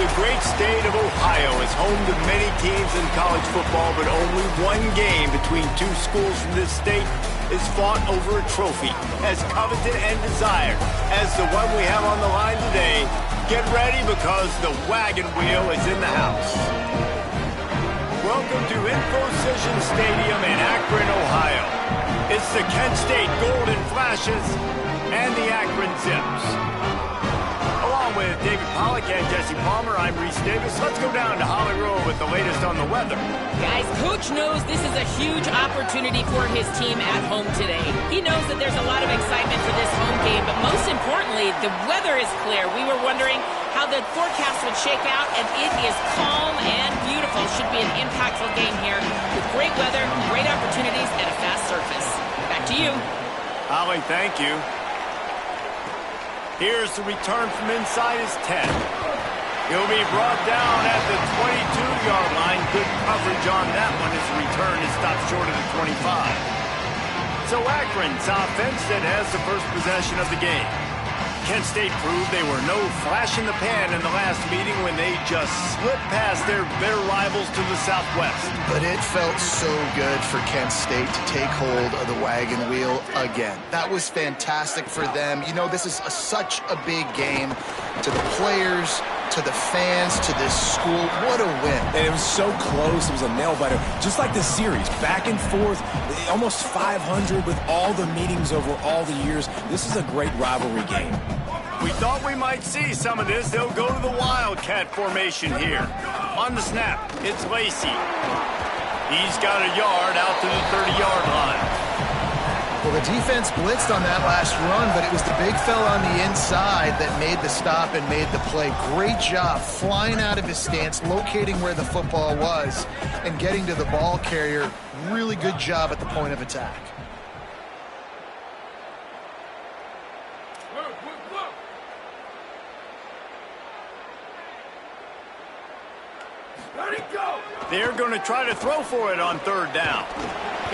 The great state of Ohio is home to many teams in college football, but only one game between two schools from this state is fought over a trophy as coveted and desired as the one we have on the line today. Get ready because the wagon wheel is in the house. Welcome to Infocision Stadium in Akron, Ohio. It's the Kent State Golden Flashes and the Akron Zips. Along with David Pollack and Jesse Palmer, I'm Reese Davis. Let's go down to Holly Road with the latest on the weather. Guys, Coach knows this is a huge opportunity for his team at home today. He knows that there's a lot of excitement for this home game, but most importantly, the weather is clear. We were wondering how the forecast would shake out, and it is calm and beautiful. Should be an impactful game here with great weather, great opportunities, and a fast surface. Back to you. Holly, thank you. Here's the return from inside his 10. He'll be brought down at the 22-yard line. Good coverage on that one as the return is stopped short of the 25. So Akron's offense that has the first possession of the game. Kent State proved they were no flash in the pan in the last meeting when they just slipped past their bitter rivals to the southwest. But it felt so good for Kent State to take hold of the wagon wheel again. That was fantastic for them. You know, this is such a big game to the players, to the fans, to this school. What a win. And it was so close. It was a nail-biter. Just like the series, back and forth, almost 500 with all the meetings over all the years. This is a great rivalry game. We thought we might see some of this. They'll go to the Wildcat formation here. On the snap, it's Lacey. He's got a yard out to the 30-yard line. Well, the defense blitzed on that last run, but it was the big fella on the inside that made the stop and made the play. Great job flying out of his stance, locating where the football was, and getting to the ball carrier. Really good job at the point of attack. They're going to try to throw for it on third down.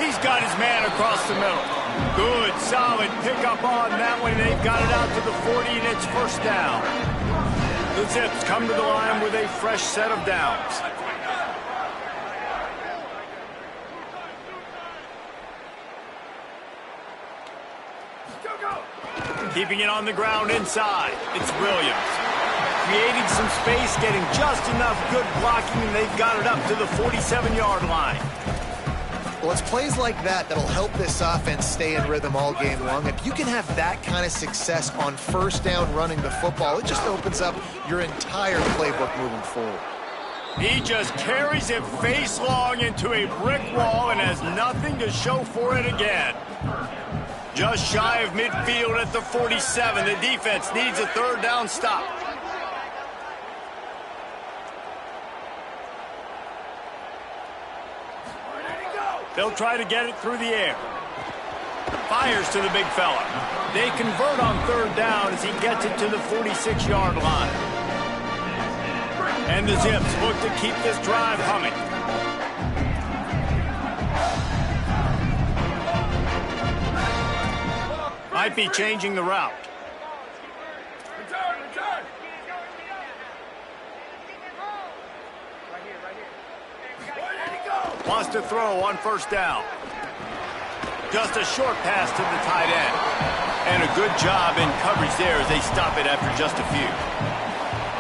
He's got his man across the middle. Good, solid pickup on that one. They've got it out to the 40, and it's first down. The Zips come to the line with a fresh set of downs. Keeping it on the ground inside. It's Williams. Creating some space, getting just enough good blocking, and they've got it up to the 47-yard line. Well, it's plays like that that'll help this offense stay in rhythm all game long. If you can have that kind of success on first down running the football, it just opens up your entire playbook moving forward. He just carries it face long into a brick wall and has nothing to show for it again. Just shy of midfield at the 47. The defense needs a third down stop. They'll try to get it through the air. Fires to the big fella. They convert on third down as he gets it to the 46-yard line. And the Zips look to keep this drive humming. Might be changing the route. Wants to throw on first down. Just a short pass to the tight end. And a good job in coverage there as they stop it after just a few.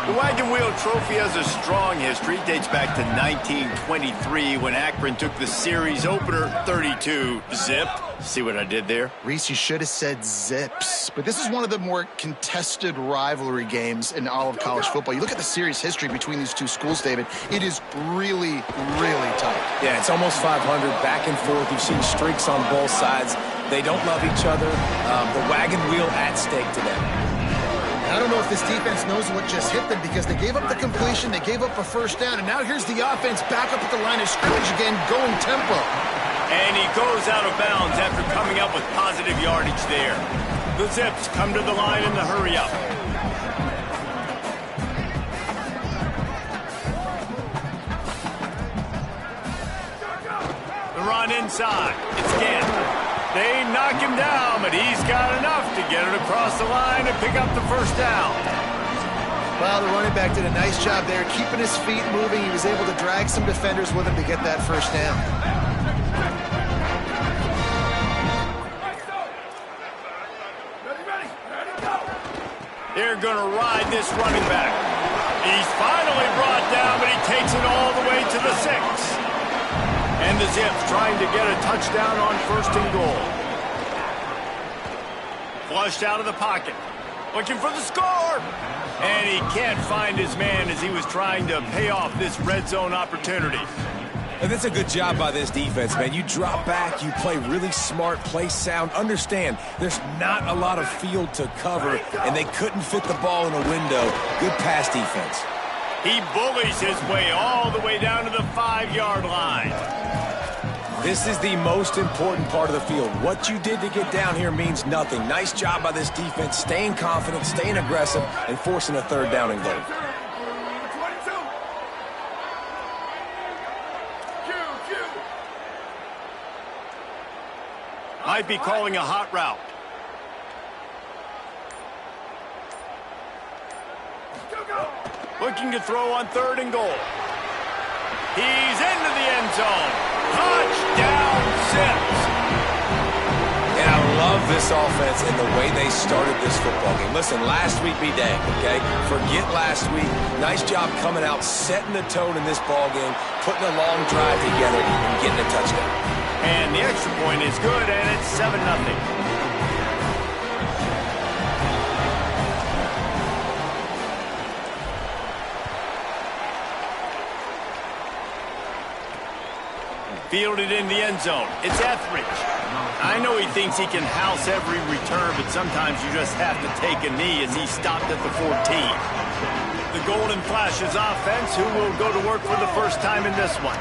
The Wagon Wheel Trophy has a strong history. Dates back to 1923 when Akron took the series opener 32-zip. See what I did there? Reese, you should have said Zips. But this is one of the more contested rivalry games in all of college football. You look at the series history between these two schools, David. It is really, really tight. Yeah, it's almost 500, back and forth. You've seen streaks on both sides. They don't love each other. The wagon wheel at stake to them. I don't know if this defense knows what just hit them because they gave up the completion, they gave up a first down, and now here's the offense back up at the line of scrimmage again, going tempo. And he goes out of bounds after coming up with positive yardage there. The Zips come to the line in the hurry up. The run inside. It's Gant. They knock him down, but he's got enough to get it across the line and pick up the first down. Well, the running back did a nice job there, keeping his feet moving. He was able to drag some defenders with him to get that first down. They're going to ride this running back. He's finally brought down, but he takes it all the way to the 6. And the Zips trying to get a touchdown on 1st and goal. Flushed out of the pocket. Looking for the score. And he can't find his man as he was trying to pay off this red zone opportunity. And that's a good job by this defense, man. You drop back, you play really smart, play sound. Understand, there's not a lot of field to cover, and they couldn't fit the ball in a window. Good pass defense. He bullies his way all the way down to the 5-yard line. This is the most important part of the field. What you did to get down here means nothing. Nice job by this defense, staying confident, staying aggressive, and forcing a 3rd down and goal. Might be calling a hot route. Looking to throw on 3rd and goal. He's into the end zone. Touchdown, Zips. And I love this offense and the way they started this football game. Listen, last week be dang, okay? Forget last week. Nice job coming out, setting the tone in this ball game, putting a long drive together, and getting a touchdown. And the extra point is good, and it's 7-0. Fielded in the end zone. It's Etheridge. I know he thinks he can house every return, but sometimes you just have to take a knee as he stopped at the 14. The Golden Flashes offense, who will go to work for the first time in this one.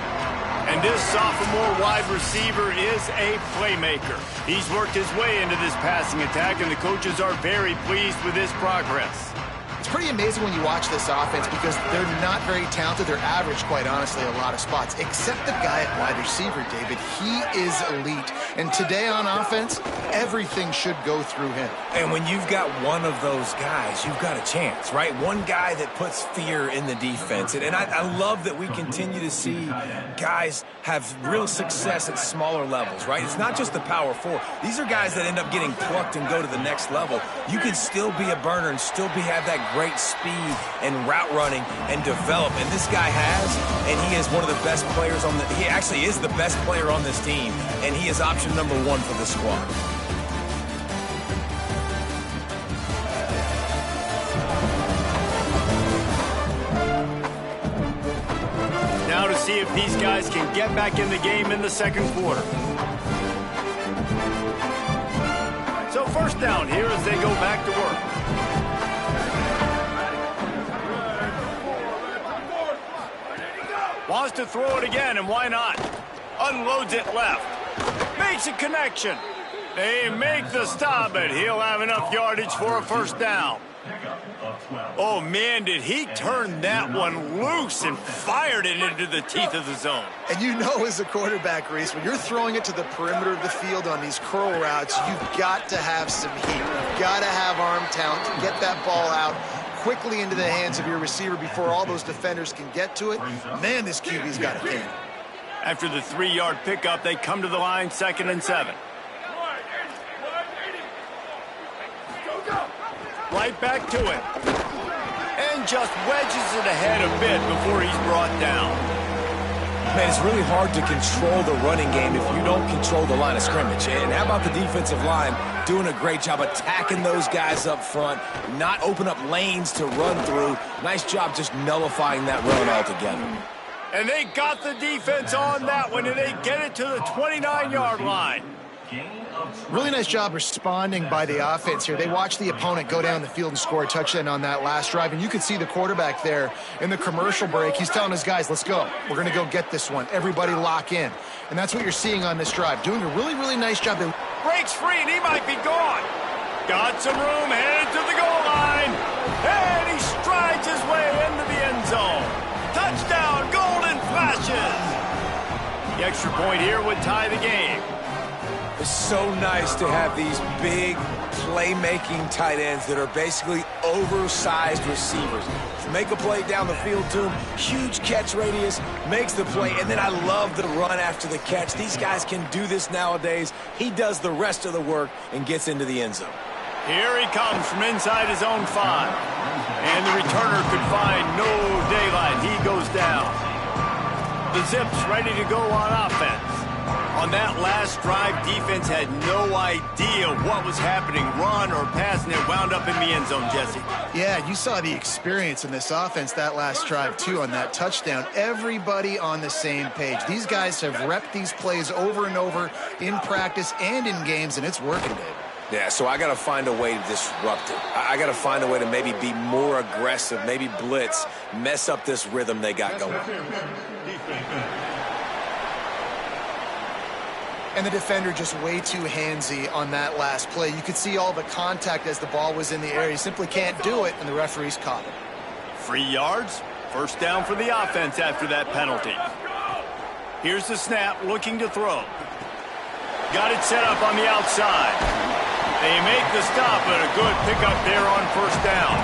And this sophomore wide receiver is a playmaker. He's worked his way into this passing attack, and the coaches are very pleased with his progress. It's pretty amazing when you watch this offense because they're not very talented. They're average, quite honestly, a lot of spots, except the guy at wide receiver, David. He is elite. And today on offense, everything should go through him. And when you've got one of those guys, you've got a chance, right? One guy that puts fear in the defense. And I love that we continue to see guys have real success at smaller levels, right? It's not just the power 4. These are guys that end up getting plucked and go to the next level. You can still be a burner and still have that great speed and route running and develop. And this guy has, and he is one of the best players on he actually is the best player on this team, and he is option number 1 for the squad. Now to see if these guys can get back in the game in the 2nd quarter. So 1st down here as they go back to work. Wants to throw it again, and why not? Unloads it left. Makes a connection. They make the stop, but he'll have enough yardage for a 1st down. Oh, man, did he turn that one loose and fired it into the teeth of the zone. And you know as a quarterback, Reese, when you're throwing it to the perimeter of the field on these curl routes, you've got to have some heat. You've got to have arm talent to get that ball out quickly into the hands of your receiver before all those defenders can get to it. Man, this QB's got a game. After the 3-yard pickup, they come to the line, 2nd and 7. Right back to it. And just wedges it ahead a bit before he's brought down. Man, it's really hard to control the running game if you don't control the line of scrimmage. And how about the defensive line doing a great job attacking those guys up front, not open up lanes to run through. Nice job just nullifying that run altogether. And they got the defense on that one, and they get it to the 29-yard line. Really nice job responding by the offense here. They watched the opponent go down the field and score a touchdown on that last drive, and you could see the quarterback there in the commercial break. He's telling his guys, let's go. We're going to go get this one. Everybody lock in. And that's what you're seeing on this drive. Doing a really, really nice job. Breaks free, and he might be gone. Got some room, headed to the goal line. And he strides his way into the end zone. Touchdown, Golden Flashes. The extra point here would tie the game. It's so nice to have these big playmaking tight ends that are basically oversized receivers. Make a play down the field to him, huge catch radius, makes the play, and then I love the run after the catch. These guys can do this nowadays. He does the rest of the work and gets into the end zone. Here he comes from inside his own 5. And the returner could find no daylight. He goes down. The Zips ready to go on offense. On that last drive, defense had no idea what was happening, run or pass, and it wound up in the end zone, Jesse. Yeah, you saw the experience in this offense that last drive, too, on that touchdown. Everybody on the same page. These guys have repped these plays over and over in practice and in games, and it's working, David. Yeah, so I got to find a way to disrupt it. I got to find a way to maybe be more aggressive, maybe blitz, mess up this rhythm they got going. And the defender just way too handsy on that last play. You could see all the contact as the ball was in the air. He simply can't do it, and the referees caught him. 3 yards, first down for the offense after that penalty. Here's the snap, looking to throw. Got it set up on the outside. They make the stop, but a good pickup there on first down.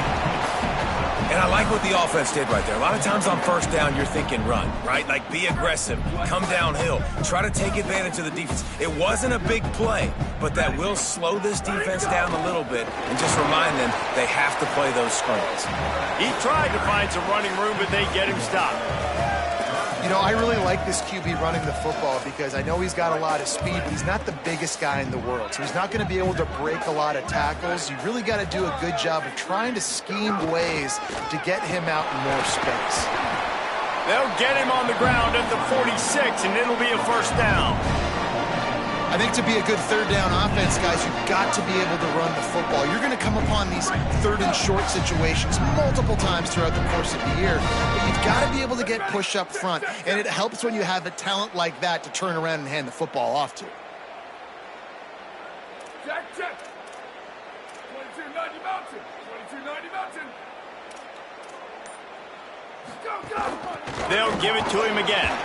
And I like what the offense did right there. A lot of times on first down, you're thinking run, right? Like be aggressive, come downhill, try to take advantage of the defense. It wasn't a big play, but that will slow this defense down a little bit and just remind them they have to play those screens. He tried to find some running room, but they get him stopped. You know, I really like this QB running the football because I know he's got a lot of speed, but he's not the biggest guy in the world. So he's not going to be able to break a lot of tackles. You really got to do a good job of trying to scheme ways to get him out in more space. They'll get him on the ground at the 46, and it'll be a first down. I think to be a good third down offense, guys, you've got to be able to run the football. You're going to come upon these third and short situations multiple times throughout the course of the year, but you've got to be able to get push up front, and it helps when you have a talent like that to turn around and hand the football off to. Check, check. 2290 Mountain. 2290 Mountain. Go, go. They'll give it to him again.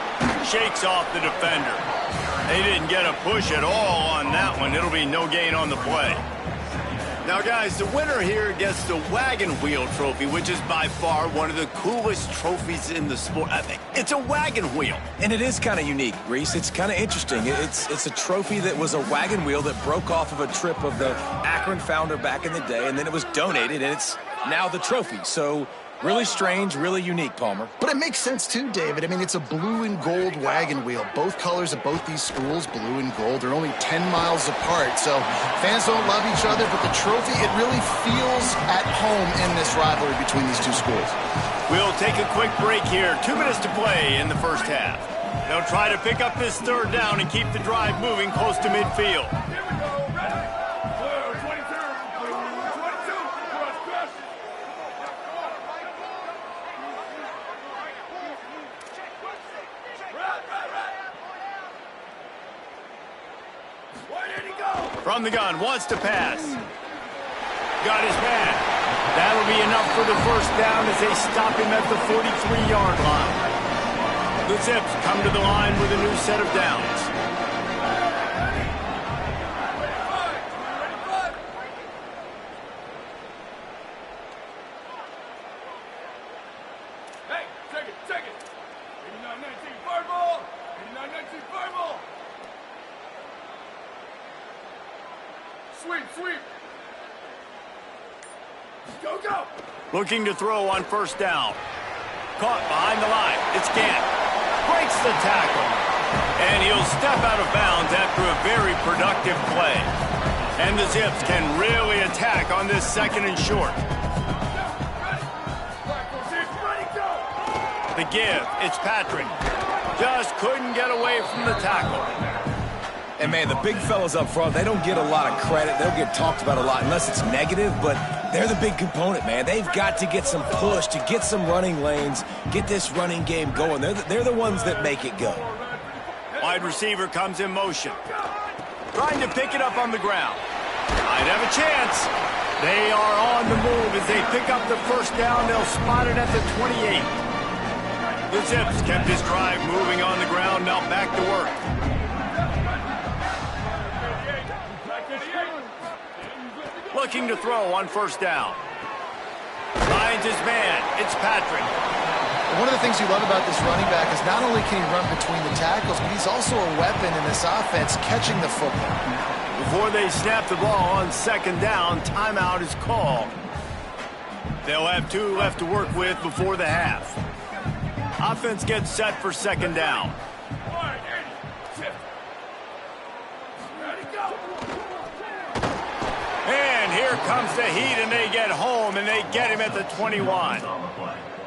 Shakes off the defender. They didn't get a push at all on that one. It'll be no gain on the play. Now, guys, the winner here gets the wagon wheel trophy, which is by far one of the coolest trophies in the sport. It's a wagon wheel. And it is kind of unique, Reese. It's kind of interesting. It's a trophy that was a wagon wheel that broke off of a trip of the Akron founder back in the day, and then it was donated, and it's now the trophy. So really strange, really unique, Palmer. But it makes sense, too, David. I mean, it's a blue and gold wagon wheel. Both colors of both these schools, blue and gold, are only 10 miles apart. So fans don't love each other, but the trophy, it really feels at home in this rivalry between these two schools. We'll take a quick break here. 2 minutes to play in the first half. They'll try to pick up this third down and keep the drive moving close to midfield. Here we go. Ready? Blue 22. Blue 22. Cross, cross. Where did he go? From the gun, wants to pass. Got his man. That'll be enough for the first down as they stop him at the 43-yard line. The Zips come to the line with a new set of downs. Hey, take it, take it. 89-19 fireball. 89-19 fireball. Sweep, sweep. Go, go. Looking to throw on first down. Caught behind the line. It's Gant. Breaks the tackle. And he'll step out of bounds after a very productive play. And the Zips can really attack on this second and short. The give, it's Patrick. Just couldn't get away from the tackle. And, man, the big fellas up front, they don't get a lot of credit. They'll get talked about a lot unless it's negative, but they're the big component, man. They've got to get some push, to get some running lanes, get this running game going. They're the ones that make it go. Wide receiver comes in motion. Trying to pick it up on the ground. Might have a chance. They are on the move as they pick up the first down. They'll spot it at the 28. The Zips kept his drive moving on the ground. Now back to work. looking to throw on first down. Finds his man. It's Patrick. One of the things you love about this running back is not only can he run between the tackles, but he's also a weapon in this offense catching the football. Before they snap the ball on second down, timeout is called. They'll have 2 left to work with before the half. Offense gets set for second down. And here comes the heat, and they get home, and they get him at the 21.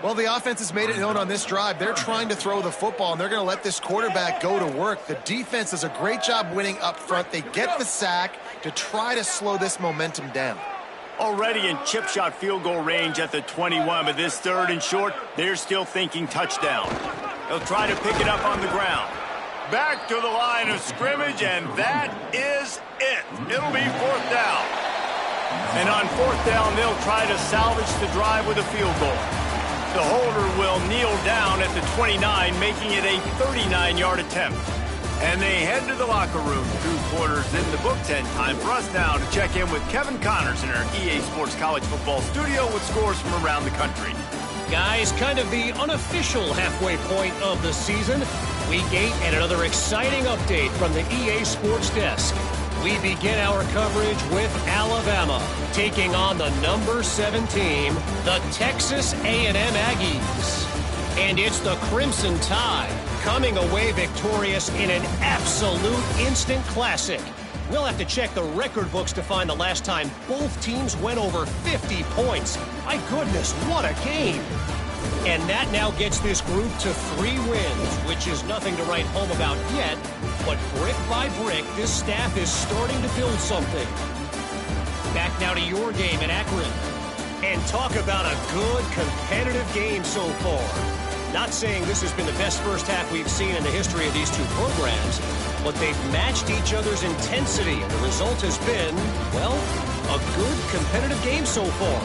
Well, the offense has made it known on this drive. They're trying to throw the football, and they're going to let this quarterback go to work. The defense does a great job winning up front. They get the sack to try to slow this momentum down. Already in chip shot field goal range at the 21, but this third and short, they're still thinking touchdown. They'll try to pick it up on the ground. Back to the line of scrimmage, and that is it. It'll be fourth down. And on fourth down, they'll try to salvage the drive with a field goal. The holder will kneel down at the 29, making it a 39-yard attempt. And they head to the locker room. 2 quarters in the books, and time for us now to check in with Kevin Connors in our EA Sports College Football studio with scores from around the country. Guys, kind of the unofficial halfway point of the season. Week 8 and another exciting update from the EA Sports desk. We begin our coverage with Alabama taking on the number 7 team, the Texas A&M Aggies. And it's the Crimson Tide coming away victorious in an absolute instant classic. We'll have to check the record books to find the last time both teams went over 50 points. My goodness, what a game. And that now gets this group to 3 wins, which is nothing to write home about yet. But brick by brick, this staff is starting to build something. Back now to your game in Akron. And talk about a good competitive game so far. Not saying this has been the best first half we've seen in the history of these 2 programs, but they've matched each other's intensity, and the result has been, well, a good competitive game so far.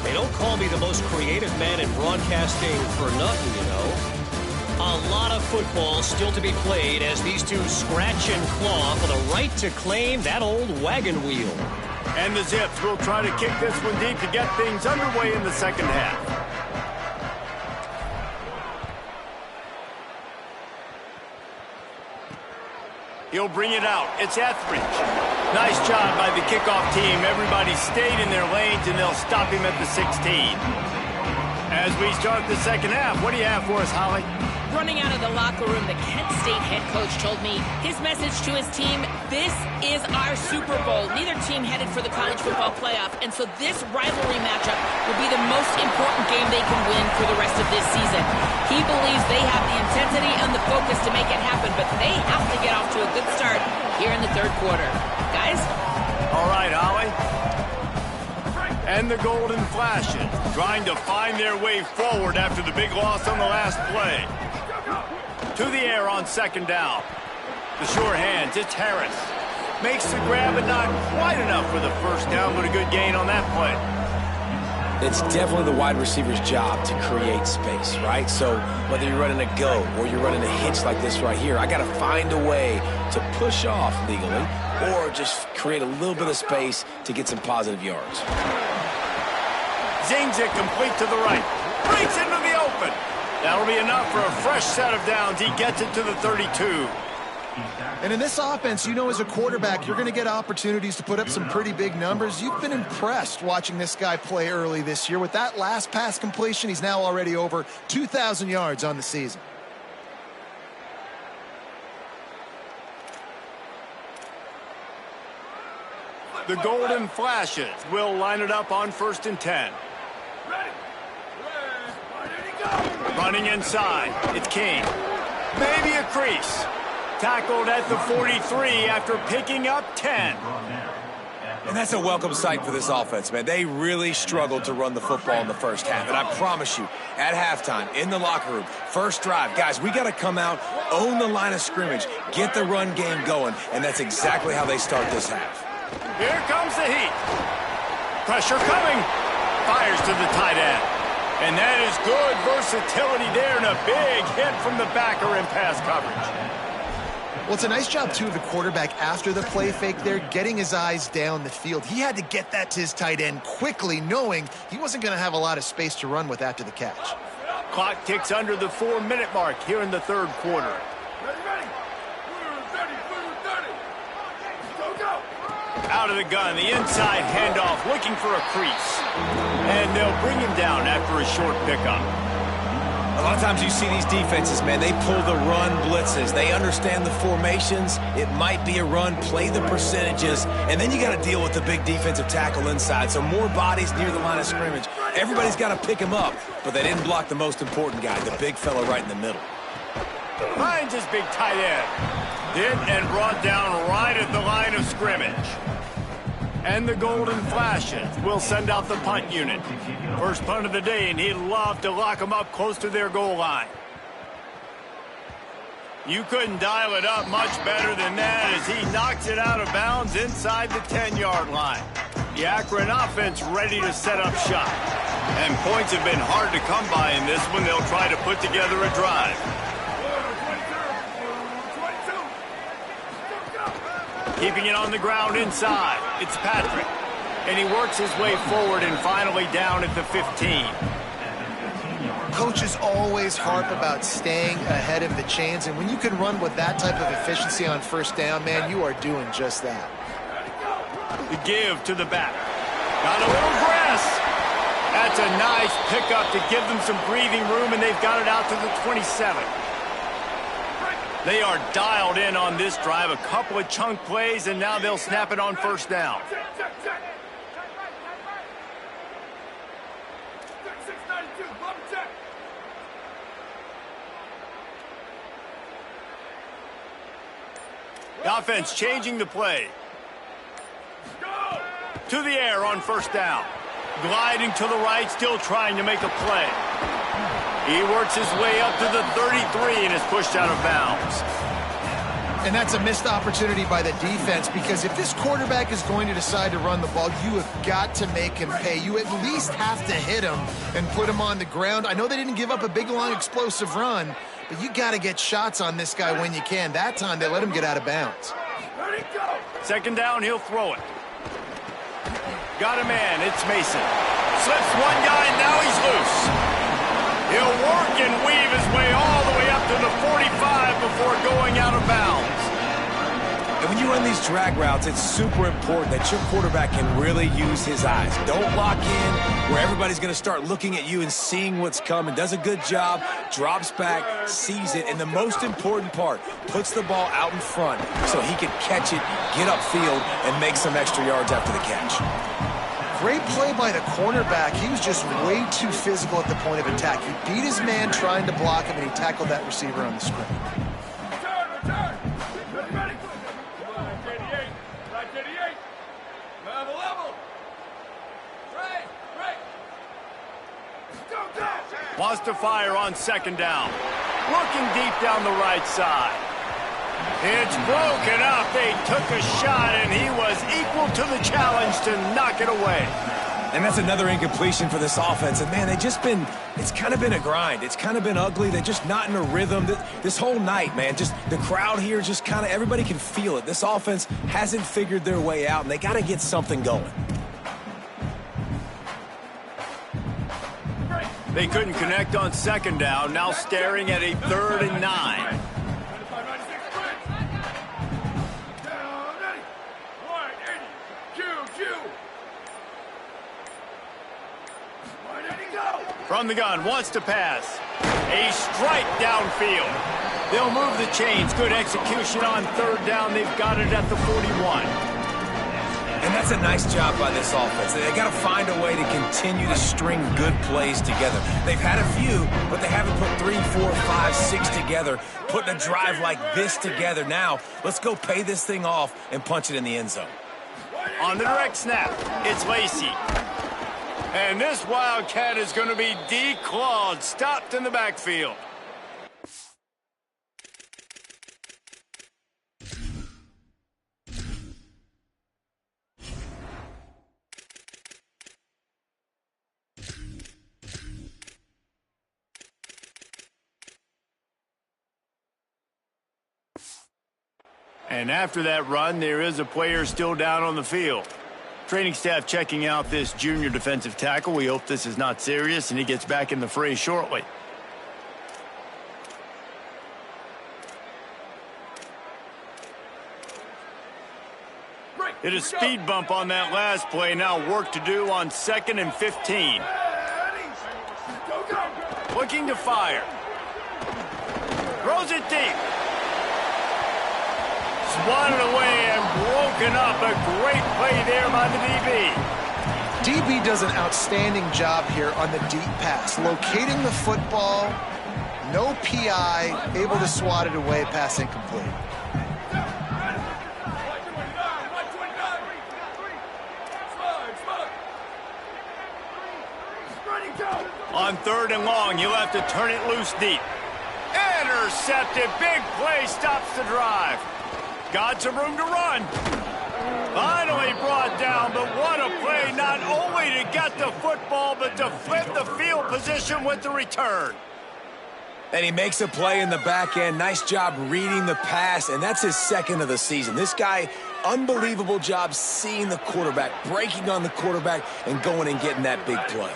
They don't call me the most creative man in broadcasting for nothing, you know. A lot of football still to be played as these 2 scratch and claw for the right to claim that old wagon wheel. And the Zips will try to kick this one deep to get things underway in the second half. He'll bring it out. It's Etheridge. Nice job by the kickoff team. Everybody stayed in their lanes, and they'll stop him at the 16. As we start the second half, what do you have for us, Holly? Running out of the locker room, the Kent State head coach told me his message to his team, this is our Super Bowl. Neither team headed for the college football playoff, and so this rivalry matchup will be the most important game they can win for the rest of this season. He believes they have the intensity and the focus to make it happen, but they have to get off to a good start here in the third quarter. Guys? All right, Holly. And the Golden Flashes trying to find their way forward after the big loss on the last play. To the air on second down. The sure hands, it's Harris. Makes the grab, but not quite enough for the first down, but a good gain on that play. It's definitely the wide receiver's job to create space, right? So whether you're running a go or you're running a hitch like this right here, I got to find a way to push off legally or just create a little bit of space to get some positive yards. Zings it complete to the right. Breaks into the open. That'll be enough for a fresh set of downs. He gets it to the 32. And in this offense, you know, as a quarterback, you're going to get opportunities to put up some pretty big numbers. You've been impressed watching this guy play early this year. With that last pass completion, he's now already over 2,000 yards on the season. The Golden Flashes will line it up on 1st and 10. Running inside, it's King. Maybe a crease. Tackled at the 43 after picking up 10. And that's a welcome sight for this offense, man. They really struggled to run the football in the first half. And I promise you, at halftime, in the locker room, first drive, guys, we got to come out, own the line of scrimmage, get the run game going, and that's exactly how they start this half. Here comes the heat. Pressure coming. Fires to the tight end. And that is good versatility there and a big hit from the backer in pass coverage. Well, it's a nice job, too, of the quarterback after the play fake there, getting his eyes down the field. He had to get that to his tight end quickly, knowing he wasn't going to have a lot of space to run with after the catch. Clock ticks under the 4-minute mark here in the third quarter. Ready. 30. Go. Out of the gun, the inside handoff, looking for a crease. And they'll bring him down after a short pickup. A lot of times you see these defenses, man, they pull the run blitzes. They understand the formations. It might be a run, play the percentages, and then you got to deal with the big defensive tackle inside. So more bodies near the line of scrimmage. Everybody's got to pick him up, but they didn't block the most important guy, the big fella right in the middle. Finds his big tight end. Hit and brought down right at the line of scrimmage. And the Golden Flashes will send out the punt unit. First punt of the day, and he'd love to lock them up close to their goal line. You couldn't dial it up much better than that as he knocks it out of bounds inside the 10-yard line. The Akron offense ready to set up shop. And points have been hard to come by in this one. They'll try to put together a drive. 22. Keeping it on the ground inside. It's Patrick. And he works his way forward and finally down at the 15. Coaches always harp about staying ahead of the chains, and when you can run with that type of efficiency on first down, man, you are doing just that. The give to the back. Got a little grass. That's a nice pickup to give them some breathing room, and they've got it out to the 27. They are dialed in on this drive. A couple of chunk plays, and now they'll snap it on first down. Check. 692, bump check. The offense changing the play. Go. To the air on first down. Gliding to the right, still trying to make a play. He works his way up to the 33 and is pushed out of bounds. And that's a missed opportunity by the defense, because if this quarterback is going to decide to run the ball, you have got to make him pay. You at least have to hit him and put him on the ground. I know they didn't give up a big, long, explosive run, but you got to get shots on this guy when you can. That time, they let him get out of bounds. Ready, go. Second down, he'll throw it. Got a man, it's Mason. Slips one guy, and now he's loose. He'll work and weave his way all the way up to the 45 before going out of bounds. And when you run these drag routes, it's super important that your quarterback can really use his eyes. Don't lock in where everybody's going to start looking at you and seeing what's coming. Does a good job, drops back, sees it, and the most important part, puts the ball out in front so he can catch it, get upfield, and make some extra yards after the catch. Great play by the cornerback. He was just way too physical at the point of attack. He beat his man trying to block him, and he tackled that receiver on the screen. Return. Ready. Come on, 88. Right 88. Level. Right. Go. Wants to fire on second down. Looking deep down the right side. It's broken up. They took a shot, and he was equal to the challenge to knock it away. And that's another incompletion for this offense. And, man, it's kind of been a grind. It's kind of been ugly. They're just not in a rhythm this whole night, man. Just the crowd here just kind of, everybody can feel it. This offense hasn't figured their way out, and they got to get something going. They couldn't connect on second down, now staring at a 3rd and 9. From the gun, wants to pass. A strike downfield. They'll move the chains. Good execution on 3rd down. They've got it at the 41. And that's a nice job by this offense. They got to find a way to continue to string good plays together. They've had a few, but they haven't put 3, 4, 5, 6 together, putting a drive like this together. Now, let's go pay this thing off and punch it in the end zone. On the direct snap, it's Lacey. And this Wildcat is going to be declawed, stopped in the backfield. And after that run, there is a player still down on the field. Training staff checking out this junior defensive tackle. We hope this is not serious and he gets back in the fray shortly. Hit a speed bump on that last play. Now work to do on 2nd and 15. Looking to fire. Throws it deep. Swatted away and broken up. A great play there by the DB. DB does an outstanding job here on the deep pass. Locating the football, no PI, able to swat it away, pass incomplete. On 3rd and long, you'll have to turn it loose deep. Intercepted. Big play stops the drive. Got some room to run. Finally brought down, but what a play. Not only to get the football, but to flip the field position with the return. And he makes a play in the back end. Nice job reading the pass, and that's his 2nd of the season. This guy, unbelievable job seeing the quarterback, breaking on the quarterback, and going and getting that big play.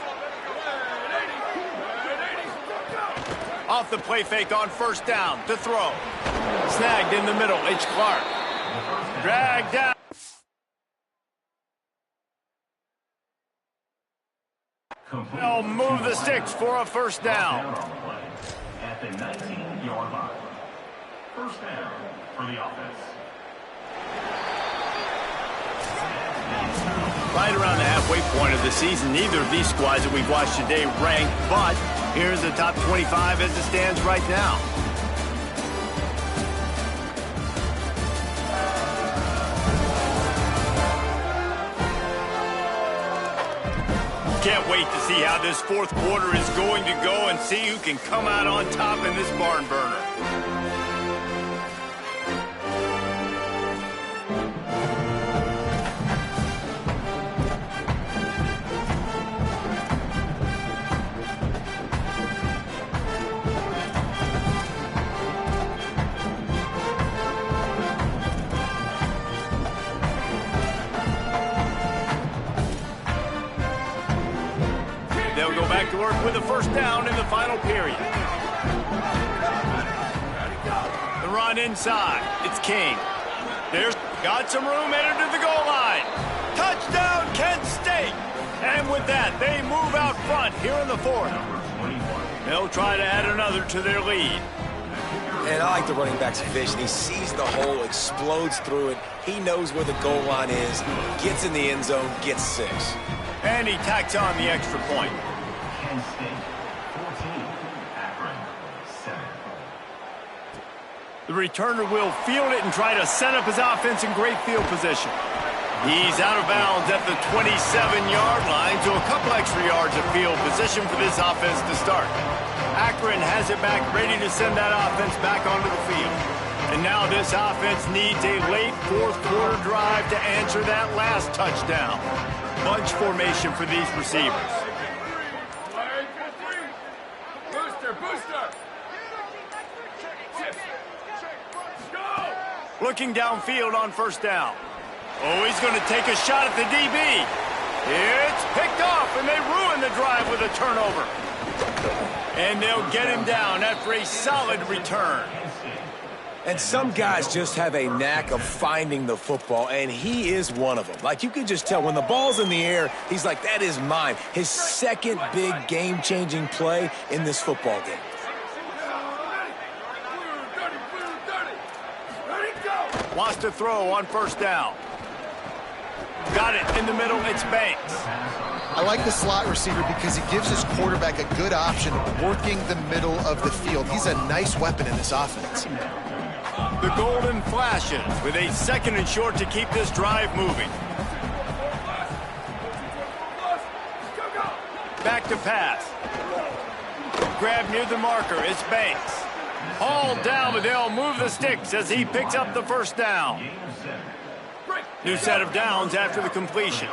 Off the play fake on 1st down to throw. Snagged in the middle. H. Clark. Dragged down. They'll move the sticks for a 1st down. At the 19-yard line. 1st down for the offense. Right around the halfway point of the season, neither of these squads that we've watched today rank, but here's the top 25 as it stands right now. Can't wait to see how this 4th quarter is going to go and see who can come out on top in this barn burner. They'll go back to work with a 1st down in the final period. The run inside. It's King. There's got some room, entered to the goal line. Touchdown, Kent State. And with that, they move out front here in the 4th. They'll try to add another to their lead. And I like the running back's vision. He sees the hole, explodes through it. He knows where the goal line is, gets in the end zone, gets 6. And he tacks on the extra point. Kent State, 14. Akron, 7. The returner will field it and try to set up his offense in great field position. He's out of bounds at the 27-yard line, so a couple extra yards of field position for this offense to start. Akron has it back, ready to send that offense back onto the field. And now this offense needs a late 4th quarter drive to answer that last touchdown. Bunch formation for these receivers. Booster. Looking downfield on 1st down. Oh, he's going to take a shot at the DB. It's picked off, and they ruin the drive with a turnover. And they'll get him down after a solid return. And some guys just have a knack of finding the football, and he is one of them. Like, you can just tell when the ball's in the air, he's like, that is mine. His 2nd big game-changing play in this football game. Wants to throw on 1st down. Got it in the middle. It's Banks. I like the slot receiver because he gives his quarterback a good option working the middle of the field. He's a nice weapon in this offense. The golden flashes with a 2nd and short to keep this drive moving. Back to pass. Grab near the marker. It's Banks. Hauled down, but they'll move the sticks as he picks up the 1st down. New set of downs after the completion.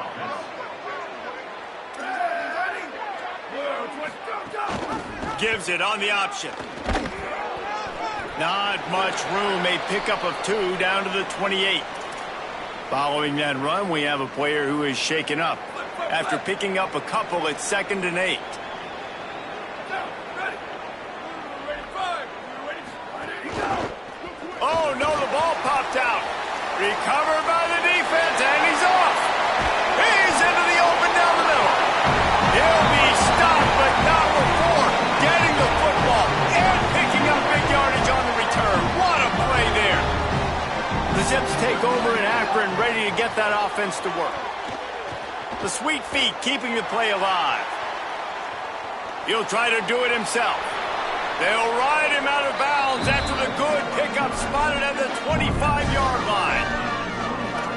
Gives it on the option. Not much room. A pickup of 2 down to the 28. Following that run, we have a player who is shaken up. After picking up a couple at 2nd and 8. Oh, no, the ball popped out. Recovered by the defense, and he's off. He's into the open down the middle. He'll be stopped, but not before getting the football and picking up big yardage on the return. What a play there. The Zips take over in Akron, ready to get that offense to work. The sweet feet keeping the play alive. He'll try to do it himself. They'll ride him out of bounds after the good pickup spotted at the 25-yard line.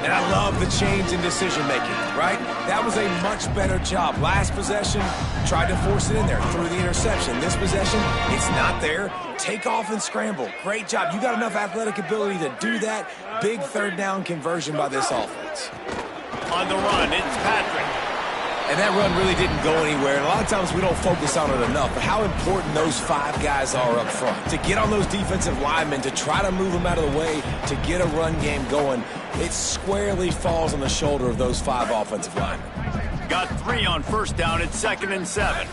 And I love the change in decision-making, right? That was a much better job. Last possession, tried to force it in there, threw the interception. This possession, it's not there. Take off and scramble. Great job. You got enough athletic ability to do that. Big 3rd down conversion by this offense. On the run, it's Patrick. And that run really didn't go anywhere. And a lot of times we don't focus on it enough. But how important those 5 guys are up front. To get on those defensive linemen, to try to move them out of the way, to get a run game going, it squarely falls on the shoulder of those 5 offensive linemen. Got 3 on 1st down at 2nd and 7.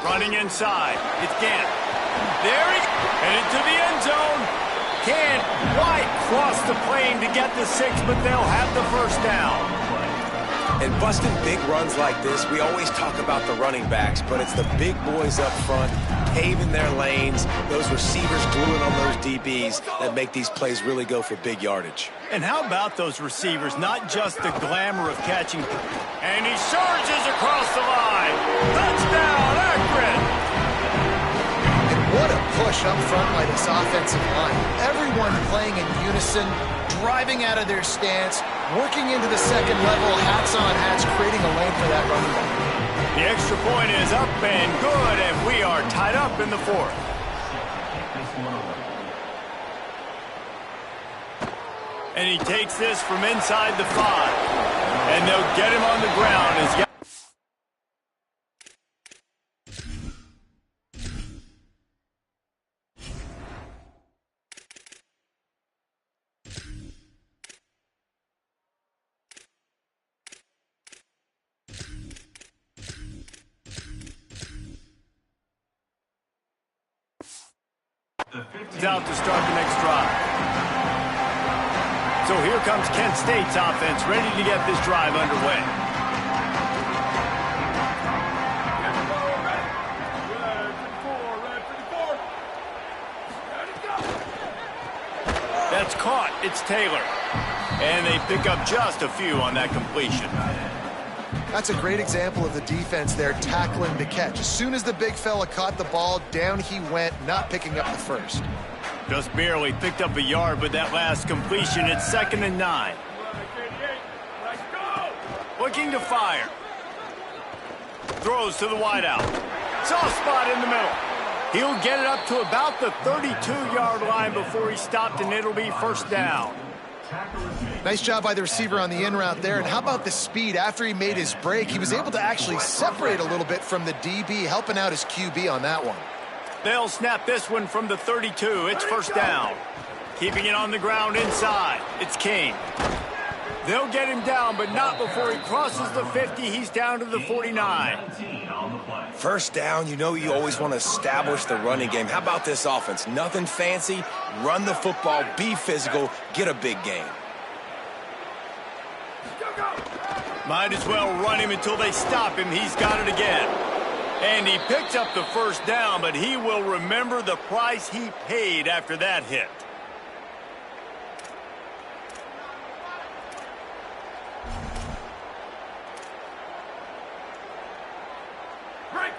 Running inside. It's Gant. There he goes. Headed to the end zone. Can't quite cross the plane to get the 6, but they'll have the 1st down. And busting big runs like this, we always talk about the running backs, but it's the big boys up front, paving their lanes, those receivers gluing on those DBs that make these plays really go for big yardage. And how about those receivers, not just the glamour of catching. And he surges across the line. Touchdown, Akron! What a push up front by this offensive line. Everyone playing in unison, driving out of their stance, working into the 2nd level, hats on hats, creating a lane for that running back. The extra point is up and good, and we are tied up in the 4th. And he takes this from inside the 5. And they'll get him on the ground as out to start the next drive. So here comes Kent State's offense, ready to get this drive underway. That's caught. It's Taylor. And they pick up just a few on that completion. That's a great example of the defense there tackling the catch. As soon as the big fella caught the ball, down he went, not picking up the 1st. Just barely picked up a yard with that last completion. It's 2nd and 9. Looking to fire. Throws to the wideout. Soft spot in the middle. He'll get it up to about the 32-yard line before he stopped, and it'll be 1st down. Nice job by the receiver on the in route there. And how about the speed? After he made his break, he was able to actually separate a little bit from the DB, helping out his QB on that one. They'll snap this one from the 32. It's 1st down. Keeping it on the ground inside. It's King. They'll get him down, but not before he crosses the 50. He's down to the 49. 1st down, you know you always want to establish the running game. How about this offense? Nothing fancy. Run the football, be physical, get a big gain. Might as well run him until they stop him. He's got it again. And he picks up the 1st down, but he will remember the price he paid after that hit.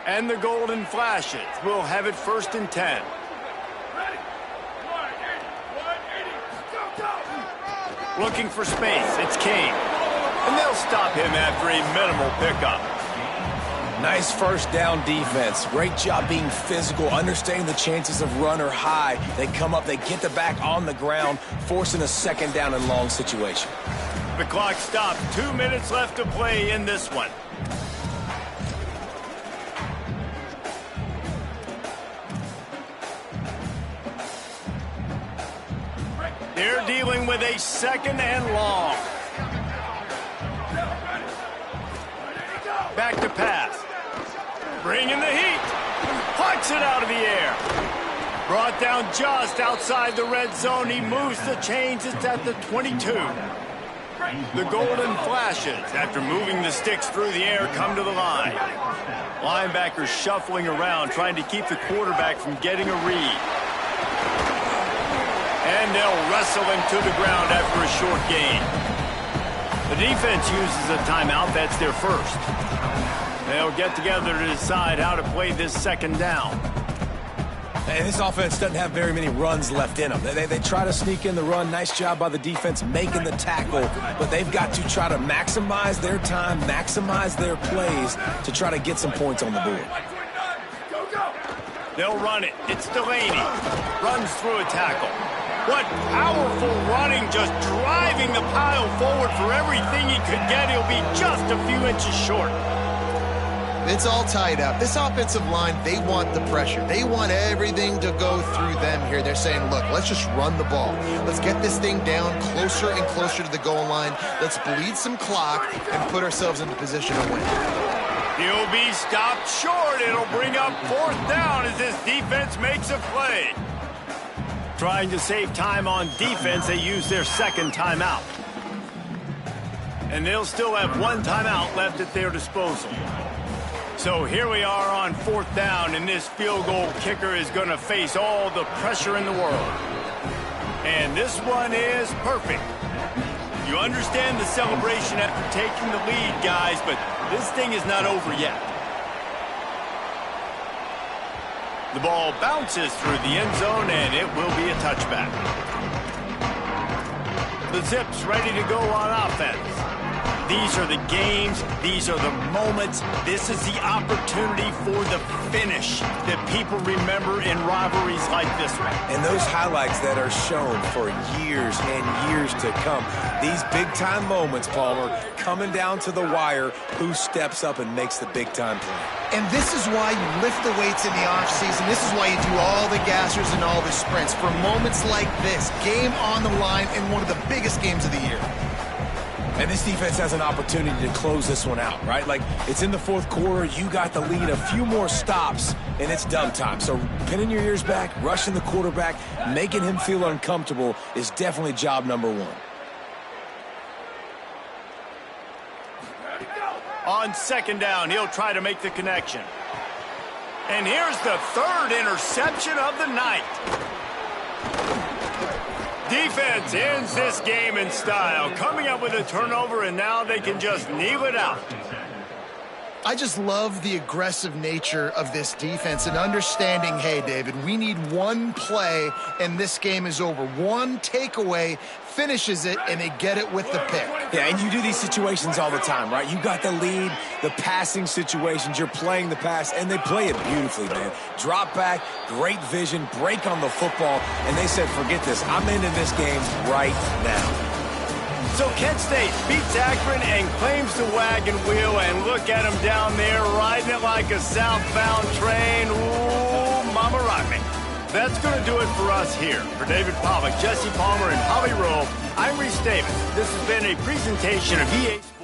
And the golden flashes. We'll have it 1st and 10. Looking for space. It's King. And they'll stop him after a minimal pickup. Nice 1st down defense. Great job being physical, understanding the chances of run are high. They come up, they get the back on the ground, forcing a 2nd down and long situation. The clock stopped. 2 minutes left to play in this one. They're dealing with a 2nd and long. Back to pass. Bringing the heat. Pucks it out of the air. Brought down just outside the red zone. He moves the chains. It's at the 22. The golden flashes after moving the sticks through the air come to the line. Linebackers shuffling around trying to keep the quarterback from getting a read. And they'll wrestle him to the ground after a short gain. The defense uses a timeout. That's their first. They'll get together to decide how to play this 2nd down. And this offense doesn't have very many runs left in them. They try to sneak in the run. Nice job by the defense making the tackle. But they've got to try to maximize their time, maximize their plays to try to get some points on the board. They'll run it. It's Delaney. Runs through a tackle. What powerful running, just driving the pile forward for everything he could get. He'll be just a few inches short. It's all tied up. This offensive line, they want the pressure. They want everything to go through them here. They're saying, look, let's just run the ball. Let's get this thing down closer and closer to the goal line. Let's bleed some clock and put ourselves into position to win. He'll be stopped short. It'll bring up 4th down as this defense makes a play. Trying to save time on defense, they use their 2nd timeout. And they'll still have 1 timeout left at their disposal. So here we are on 4th down, and this field goal kicker is going to face all the pressure in the world. And this one is perfect. You understand the celebration after taking the lead, guys, but this thing is not over yet. The ball bounces through the end zone, and it will be a touchback. The Zips ready to go on offense. These are the games. These are the moments. This is the opportunity for the finish that people remember in rivalries like this one. And those highlights that are shown for years and years to come. These big-time moments, Palmer, coming down to the wire, who steps up and makes the big-time play. And this is why you lift the weights in the offseason. This is why you do all the gassers and all the sprints. For moments like this, game on the line in one of the biggest games of the year. And this defense has an opportunity to close this one out, right? Like, it's in the 4th quarter, you got the lead, a few more stops, and it's dumb time. So pinning your ears back, rushing the quarterback, making him feel uncomfortable is definitely job number 1. On 2nd down, he'll try to make the connection. And here's the 3rd interception of the night. Defense ends this game in style, coming up with a turnover, and now they can just kneel it out. I just love the aggressive nature of this defense and understanding, hey, David, we need 1 play, and this game is over. 1 takeaway finishes it, and they get it with the pick. Yeah, and you do these situations all the time, right? You got the lead, the passing situations, you're playing the pass, and they play it beautifully, man. Drop back, great vision, break on the football, and they said, forget this. I'm into this game right now. So Kent State beats Akron and claims the wagon wheel, and look at him down there riding it like a southbound train. Ooh, mama rock me. That's going to do it for us here. For David Pollock, Jesse Palmer, and Holly Rowe, I'm Reese Davis. This has been a presentation of EA Sports.